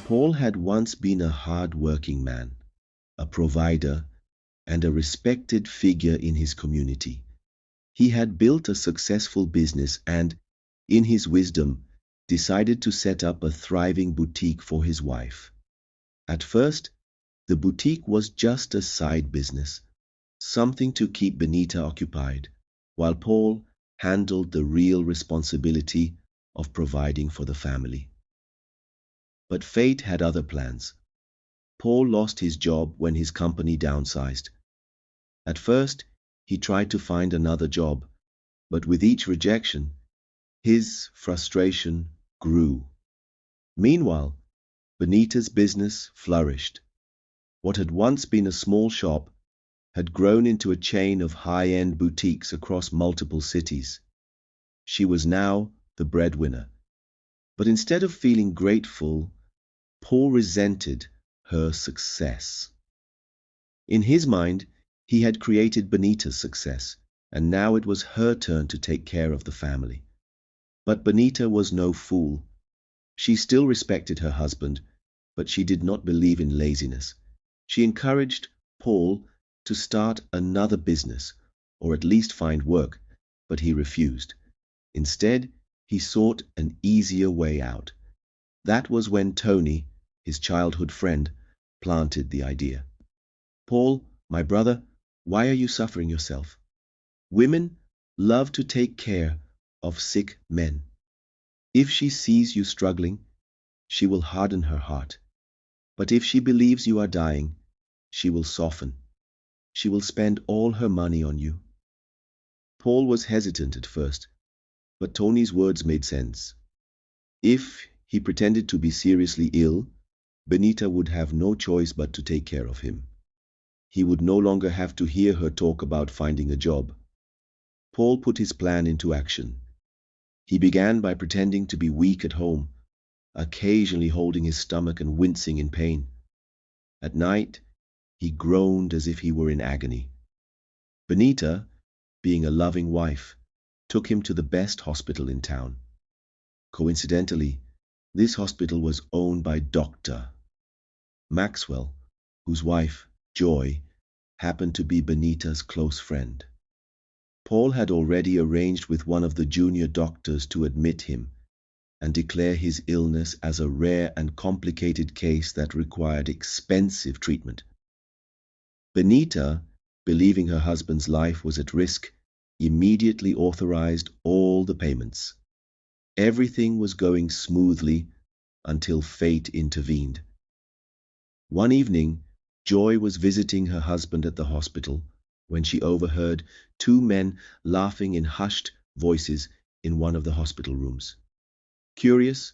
Paul had once been a hard-working man, a provider, and a respected figure in his community. He had built a successful business and, in his wisdom, decided to set up a thriving boutique for his wife. At first, the boutique was just a side business, something to keep Benita occupied, while Paul handled the real responsibility of providing for the family. But fate had other plans. Paul lost his job when his company downsized. At first, he tried to find another job, but with each rejection, his frustration grew. Meanwhile, Benita's business flourished. What had once been a small shop had grown into a chain of high-end boutiques across multiple cities. She was now the breadwinner. But instead of feeling grateful, Paul resented her success. In his mind, he had created Benita's success, and now it was her turn to take care of the family. But Benita was no fool. She still respected her husband, but she did not believe in laziness. She encouraged Paul to start another business, or at least find work, but he refused. Instead, he sought an easier way out. That was when Tony, his childhood friend, planted the idea. "Paul, my brother, why are you suffering yourself? Women love to take care of sick men. If she sees you struggling, she will harden her heart. But if she believes you are dying, she will soften. She will spend all her money on you." Paul was hesitant at first, but Tony's words made sense. If he pretended to be seriously ill, Benita would have no choice but to take care of him. He would no longer have to hear her talk about finding a job. Paul put his plan into action. He began by pretending to be weak at home, occasionally holding his stomach and wincing in pain. At night, he groaned as if he were in agony. Benita, being a loving wife, took him to the best hospital in town. Coincidentally, this hospital was owned by Dr. Maxwell, whose wife, Joy, happened to be Benita's close friend. Paul had already arranged with one of the junior doctors to admit him and declare his illness as a rare and complicated case that required expensive treatment. Benita, believing her husband's life was at risk, immediately authorized all the payments. Everything was going smoothly until fate intervened. One evening, Joy was visiting her husband at the hospital when she overheard two men laughing in hushed voices in one of the hospital rooms. Curious,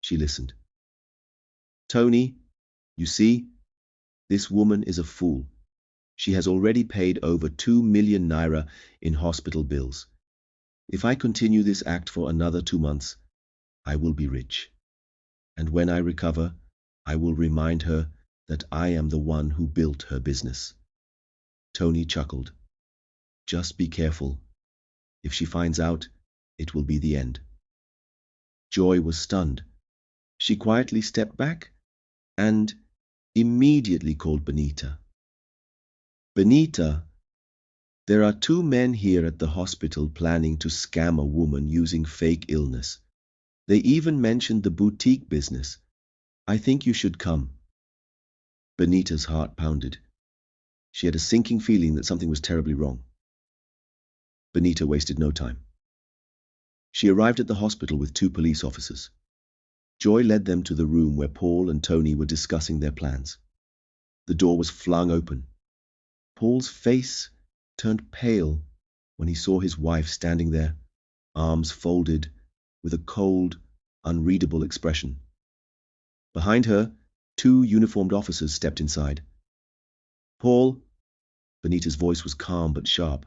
she listened. "Tony, you see, this woman is a fool. She has already paid over 2 million naira in hospital bills. If I continue this act for another 2 months, I will be rich. And when I recover, I will remind her that I am the one who built her business." Tony chuckled. "Just be careful. If she finds out, it will be the end." Joy was stunned. She quietly stepped back and immediately called Benita. "Benita, there are 2 men here at the hospital planning to scam a woman using fake illness. They even mentioned the boutique business. I think you should come." Benita's heart pounded. She had a sinking feeling that something was terribly wrong. Benita wasted no time. She arrived at the hospital with 2 police officers. Joy led them to the room where Paul and Tony were discussing their plans. The door was flung open. Paul's face turned pale when he saw his wife standing there, arms folded, with a cold, unreadable expression. Behind her, 2 uniformed officers stepped inside. "Paul," Benita's voice was calm but sharp,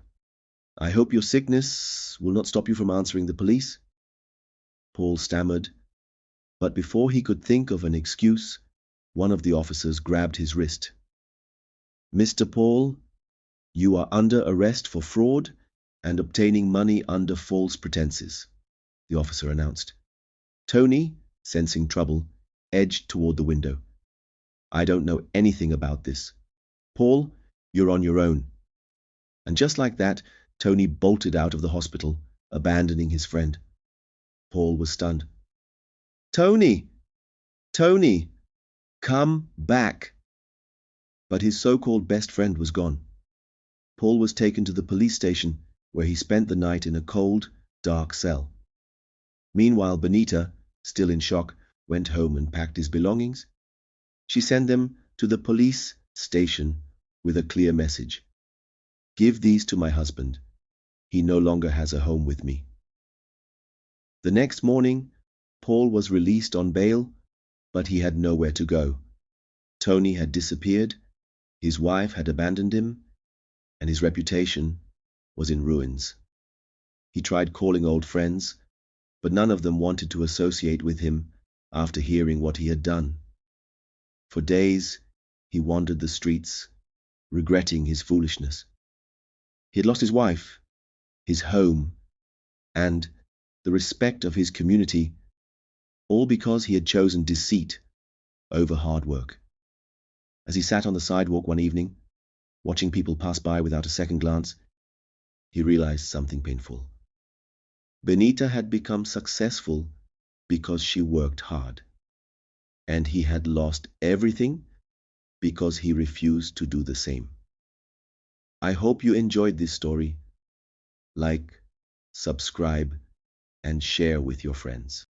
"I hope your sickness will not stop you from answering the police." Paul stammered, but before he could think of an excuse, one of the officers grabbed his wrist. "Mr. Paul, you are under arrest for fraud and obtaining money under false pretenses," the officer announced. Tony, sensing trouble, edged toward the window. I don't know anything about this. Paul, you're on your own. And just like that, Tony bolted out of the hospital, abandoning his friend. Paul was stunned. Tony! Tony! Come back! But his so-called best friend was gone. Paul was taken to the police station, where he spent the night in a cold, dark cell. Meanwhile, Benita, still in shock, went home and packed his belongings. She sent them to the police station with a clear message. Give these to my husband. He no longer has a home with me. The next morning, Paul was released on bail, but he had nowhere to go. Tony had disappeared, his wife had abandoned him, and his reputation was in ruins. He tried calling old friends, but none of them wanted to associate with him after hearing what he had done. For days, he wandered the streets, regretting his foolishness. He had lost his wife, his home, and the respect of his community, all because he had chosen deceit over hard work. As he sat on the sidewalk one evening, watching people pass by without a second glance, he realized something painful. Benita had become successful because she worked hard, and he had lost everything because he refused to do the same. I hope you enjoyed this story. Like, subscribe, and share with your friends.